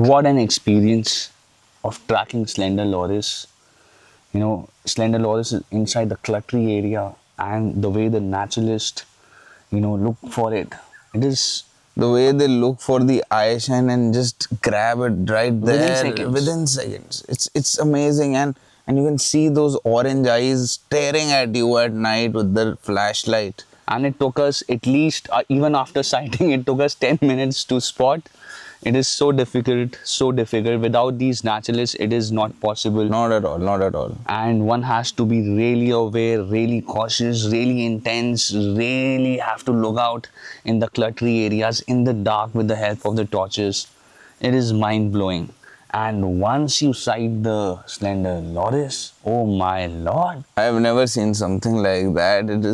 What an experience of tracking slender loris. Slender loris is inside the cluttery area, and the way the naturalist, look for it. It is The way they look for the eye shine and just grab it right within there seconds. within seconds. It's amazing, and you can see those orange eyes staring at you at night with their flashlight. And it took us at least, even after sighting, it took us 10 minutes to spot. It is so difficult, so difficult. Without these naturalists, it is not possible. Not at all, not at all. And one has to be really aware, really cautious, really intense, really have to look out in the cluttery areas in the dark with the help of the torches. It is mind-blowing. And once you sight the slender loris, oh my lord. I have never seen something like that. It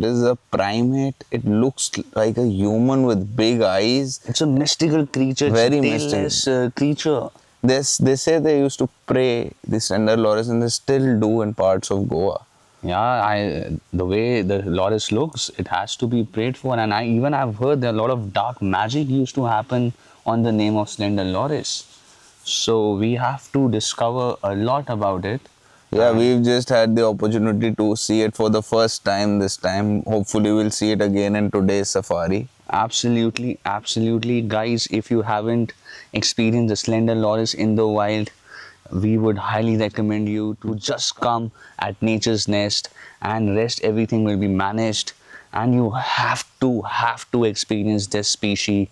is a primate. It looks like a human with big eyes. It's a mystical creature. Very it's a tailless creature. They say they used to pray the slender loris, and they still do in parts of Goa. Yeah, the way the loris looks, it has to be prayed for. And I've heard that a lot of dark magic used to happen on the name of slender loris. So we have to discover a lot about it. Yeah, we've just had the opportunity to see it for the first time this time. Hopefully, we'll see it again in today's safari. Absolutely, absolutely. Guys, if you haven't experienced the slender loris in the wild, we would highly recommend you to just come at Nature's Nest, and rest everything will be managed, and you have to experience this species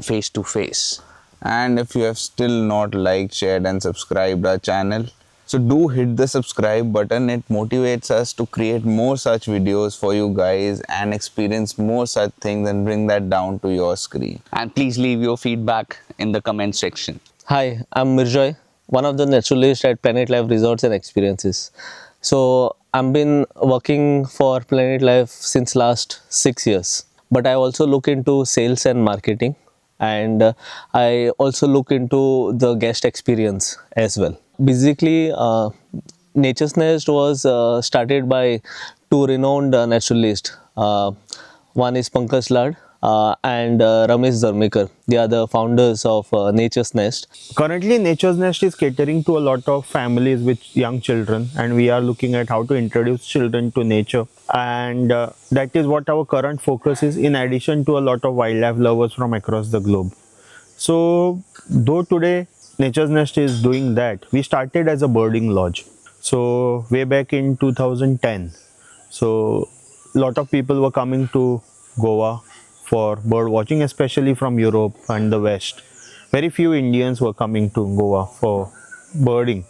face to face. And if you have still not liked, shared, and subscribed our channel, so do hit the subscribe button. It motivates us to create more such videos for you guys and experience more such things and bring that down to your screen. And please leave your feedback in the comment section. Hi, I'm Mirjoy, one of the naturalists at Planet Life Resorts and Experiences. So I've been working for Planet Life since last 6 years, but I also look into sales and marketing, and I also look into the guest experience as well. Basically, Nature's Nest was started by two renowned naturalists. One is Pankaj and Ramesh Dharmakar. They are the founders of Nature's Nest. Currently, Nature's Nest is catering to a lot of families with young children, and we are looking at how to introduce children to nature. And that is what our current focus is, in addition to a lot of wildlife lovers from across the globe. So, though today Nature's Nest is doing that, we started as a birding lodge. So, way back in 2010, so a lot of people were coming to Goa for bird watching, especially from Europe and the West. Very few Indians were coming to Goa for birding,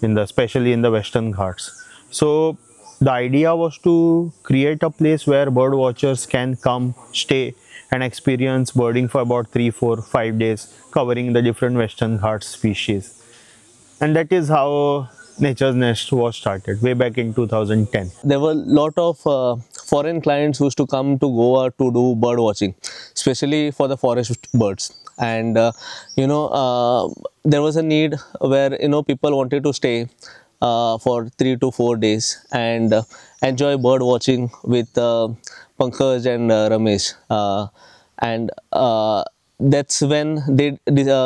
especially in the Western Ghats. So the idea was to create a place where bird watchers can come, stay, and experience birding for about 3, 4, 5 days, covering the different Western Ghats species. And that is how Nature's Nest was started way back in 2010. There were a lot of foreign clients who used to come to Goa to do bird watching, especially for the forest birds. And there was a need where people wanted to stay for 3 to 4 days and enjoy bird watching with Pankaj and Ramesh. And that's when they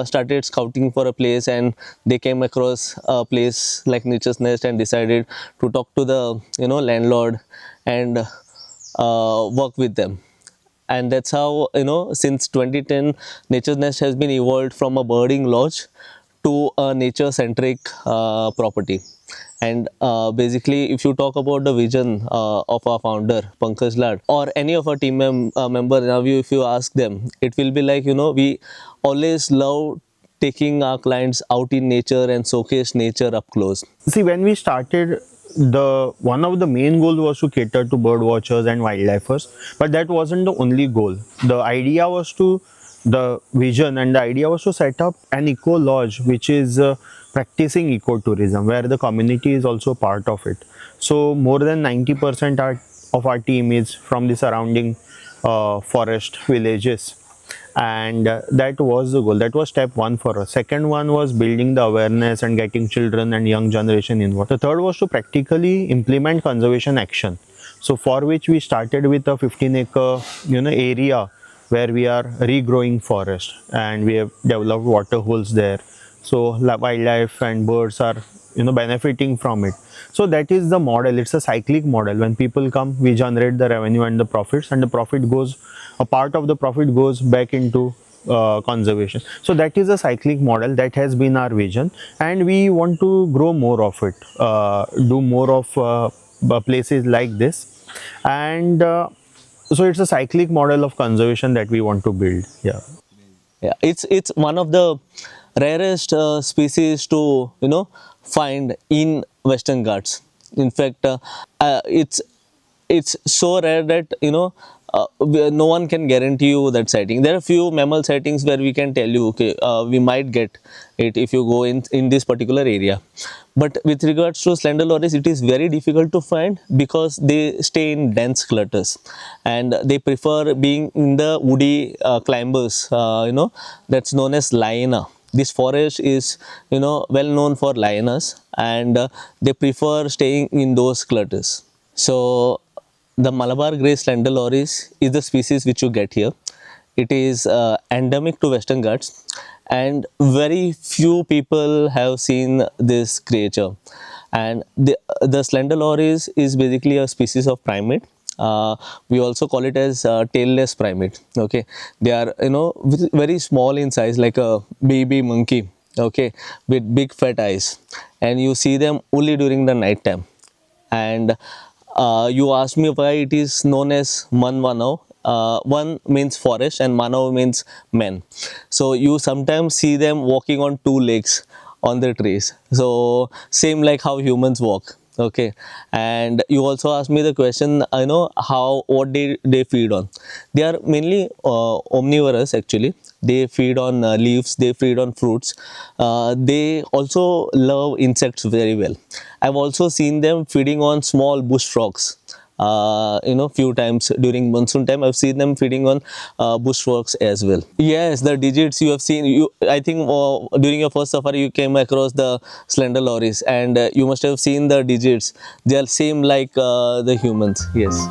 started scouting for a place, and they came across a place like Nature's Nest and decided to talk to the landlord and work with them. And that's how since 2010 Nature's Nest has been evolved from a birding lodge to a nature centric property. And basically, if you talk about the vision of our founder Pankaj or any of our team member, now if you ask them, it will be like we always love taking our clients out in nature and showcase nature up close. See, when we started, one of the main goals was to cater to bird watchers and wildlifers, but that wasn't the only goal. The vision and the idea was to set up an eco lodge, which is practicing ecotourism, where the community is also part of it. So more than 90% of our team is from the surrounding forest villages, and that was the goal. That was step one for us. Second one was building the awareness and getting children and young generation involved. The third was to practically implement conservation action, so for which we started with a 15-acre area where we are regrowing forest, and we have developed water holes there. So wildlife and birds are benefiting from it. So that is the model. It's a cyclic model. When people come, we generate the revenue and the profits, and the profit goes, a part of the profit goes back into conservation. So that is a cyclic model. That has been our vision, and we want to grow more of it, do more of places like this. And so it's a cyclic model of conservation that we want to build. Yeah. Yeah, it's one of the rarest species to find in Western Ghats. In fact, it's so rare that no one can guarantee you that sighting. There are few mammal sightings where we can tell you, okay, we might get it if you go in this particular area. But with regards to slender loris, it is very difficult to find because they stay in dense clutters, and they prefer being in the woody climbers. That's known as liana. This forest is well known for lianas, and they prefer staying in those clutters. So the Malabar Grey Slender Loris is the species which you get here. It is endemic to Western Ghats, and very few people have seen this creature. And the Slender Loris is basically a species of primate. We also call it as tailless primate. Okay, they are very small in size, like a baby monkey. Okay, with big fat eyes, and you see them only during the night time. And you asked me why it is known as Manvanao. One means forest and Manav means men. So you sometimes see them walking on two legs on the trees. So same like how humans walk. Okay, and you also asked me the question, how, what they feed on. They are mainly omnivorous actually. They feed on leaves, they feed on fruits. They also love insects very well. I've also seen them feeding on small bush frogs. Few times during monsoon time, I've seen them feeding on bush frogs as well. Yes, the digits you have seen. I think during your first safari, you came across the slender loris, and you must have seen the digits. They are same like the humans. Yes.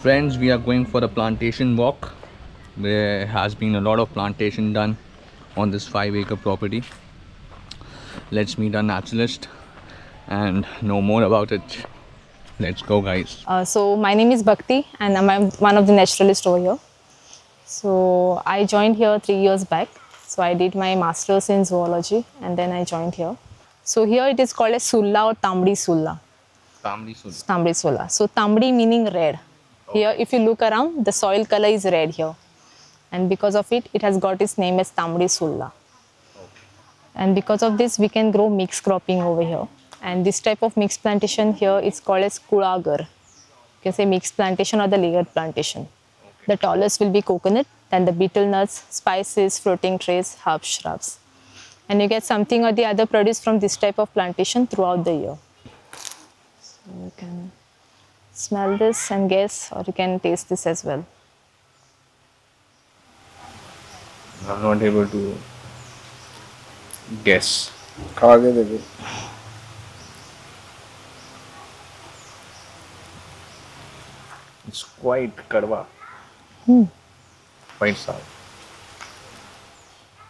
Friends, we are going for a plantation walk. There has been a lot of plantation done on this 5-acre property. Let's meet our naturalist and know more about it. Let's go, guys. So my name is Bhakti, and I'm one of the naturalists over here. So I joined here 3 years back. So I did my master's in zoology, and then I joined here. So here it is called as Sulla or Tambdi Sulla. Tambdi Sulla. So Tambdi meaning red. Here, if you look around, the soil color is red here, and because of it, it has got its name as Tambdi Sulla. And because of this, we can grow mixed cropping over here. And this type of mixed plantation here is called as Kulagar. You can say mixed plantation or the layered plantation. The tallest will be coconut, then the betel nuts, spices, fruiting trees, herbs, shrubs. And you get something or the other produce from this type of plantation throughout the year. So you can smell this and guess, or you can taste this as well. I'm not able to guess. It's quite kadwa. Quite sour.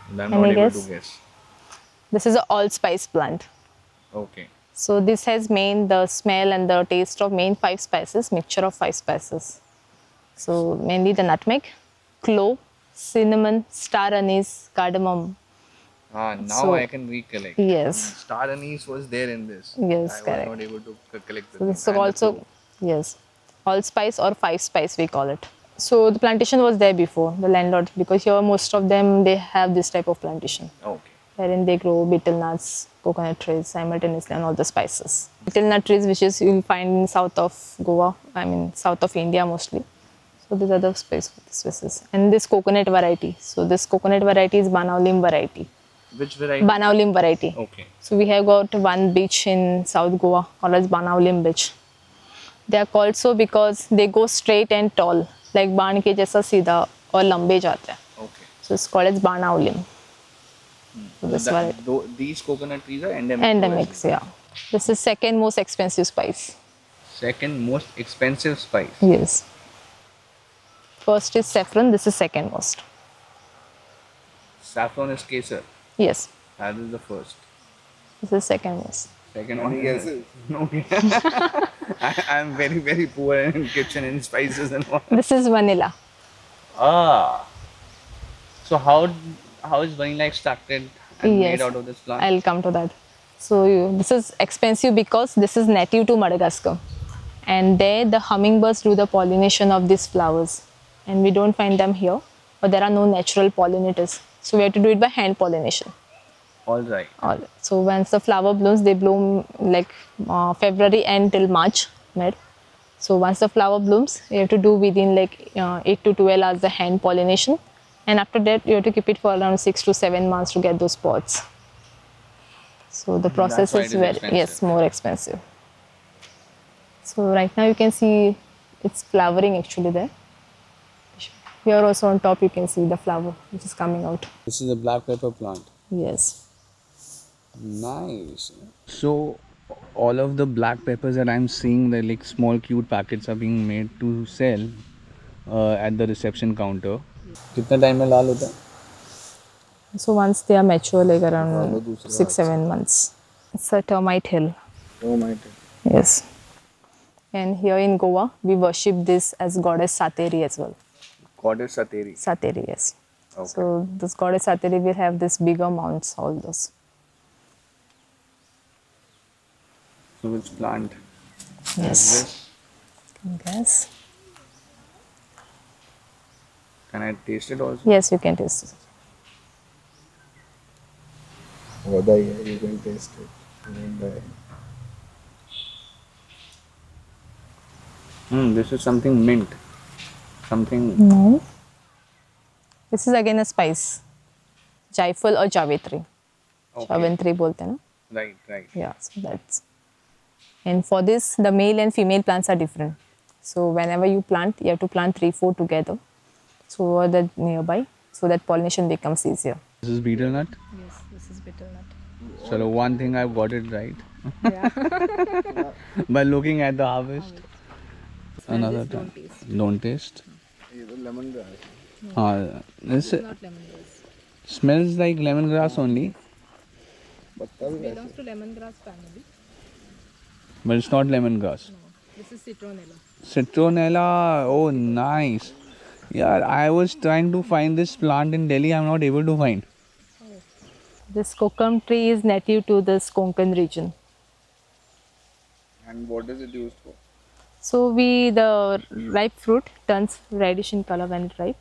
I'm not Any able guess? to guess. This is an allspice plant. Okay. So this has main the smell and the taste of main 5 spices, mixture of 5 spices. So mainly the nutmeg, clove, cinnamon, star anise, cardamom. Now So- I can recollect. Yes. Star anise was there in this. Yes, I was correct. not able to collect the So this is thing. And the also, clove. yes, allspice or 5 spice we call it. So the plantation was there before, the landlord, because here most of them, they have this type of plantation, Okay. wherein they grow betel nuts, coconut trees simultaneously and all the spices. Betel nut trees, which is you'll find in south of Goa, I mean south of India mostly. So these are the species. And this coconut variety. So this coconut variety is Banaulim variety. Which variety? Banaulim variety. Okay. So we have got one beach in South Goa called as Banaulim beach. They are called so because they go straight and tall, like बाण के जैसा सीधा और लंबे जाते हैं. Okay. So it's called as Banaulim. So this variety. These coconut trees are endemic. Endemics, yeah. This is second most expensive spice. Second most expensive spice. Yes. First is saffron. This is second most. Saffron is kesar. Yes. That is the first. This is second most. Second one is no. I'm very very poor in kitchen and spices and all. This is vanilla. Ah. So how is vanilla extracted and Yes. made out of this plant? I'll come to that. So this is expensive because this is native to Madagascar, and there the hummingbirds do the pollination of these flowers, and we don't find them here, but there are no natural pollinators, so we have to do it by hand pollination. All right. So once the flower blooms, they bloom like February end till March mid. So once the flower blooms, you have to do within like 8 to 12 hours the hand pollination, and after that you have to keep it for around 6 to 7 months to get those pods. So the process why is it is very expensive. more expensive. So right now you can see it's flowering actually there. Here also on top you can see the flower which is coming out. This is a black pepper plant. Yes. Nice. So all of the black peppers that I'm seeing, the like small cute packets are being made to sell at the reception counter. कितना time में लाल होता है? So once they are mature, like around 6-7 months. It's a termite hill. Oh my God. Yes. And here in Goa, we worship this as goddess Sateri as well. Goddess Sateri. Sateri, yes. Okay. So this goddess Sateri will have this bigger mounts, all those. So which plant? Yes. Yes. Can I taste it also? Yes, you can taste it. You can taste it. This is something mint. Something. No. This is again a spice. Jaifal or Javitri. Javitri bolte na? Right, right. Yeah, so that's. And for this, the male and female plants are different. So whenever you plant, you have to plant 3-4 together. So that nearby, so that pollination becomes easier. This is betel nut. Yes, this is betel nut. So one thing I've got it right. By looking at the harvest. Another time. Don't taste. This smells like lemongrass only. Belongs to lemongrass family. But it's not lemongrass. This is citronella. Citronella. Oh, nice. Yeah, I was trying to find this plant in Delhi. I'm not able to find. This kokum tree is native to this Konkan region. And what is it used for? So the ripe fruit turns reddish in color when it ripe.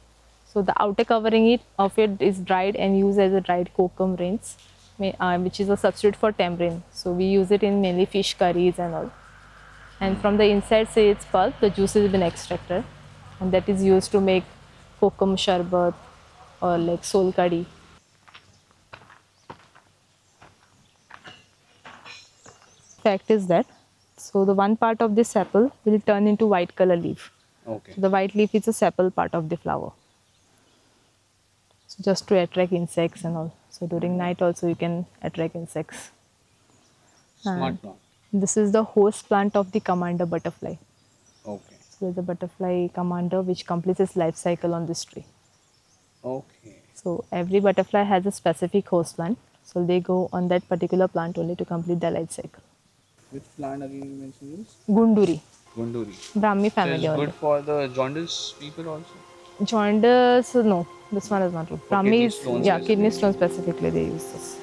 So the outer covering of it is dried and used as a dried kokum rinds, which is a substitute for tamarind. So we use it in mainly fish curries and all. And from the inside, say its pulp, the juice has been extracted, and that is used to make kokum sharbat or like sol kadhi. Fact is that, so the one part of this sepal will turn into white color leaf. Okay. So the white leaf is the sepal part of the flower. So just to attract insects and all. So during night also you can attract insects. Smart plant. This is the host plant of the commander butterfly. Okay. So there's a butterfly commander which completes its life cycle on this tree. Okay. So every butterfly has a specific host plant. So they go on that particular plant only to complete their life cycle. Which plant again you mentioned this? Gunduri, Gunduri. Brahmi So family it's only. good for the jaundice people also. Jaundice, no, this one is not good. Brahmi kidney is, stones yeah, kidney stone specifically they use this.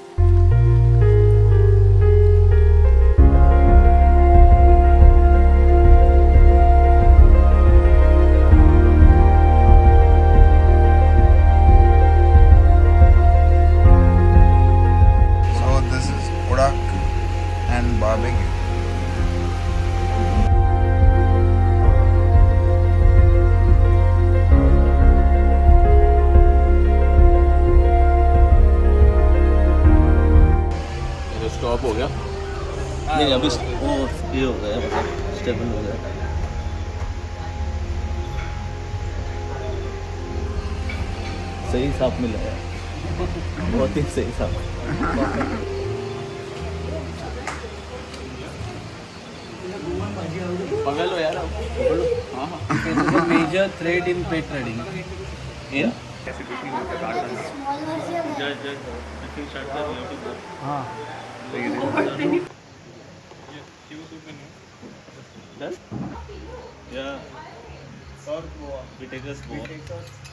So this is Udak and barbecue. Stop हो गया नहीं अभी वो ये हो गया मतलब stable हो गया सही साफ मिला है बहुत ही सही साफ पकड़ लो यार पकड़ लो हाँ हाँ major thread in pet trading in हाँ Done? Yeah. We take us more.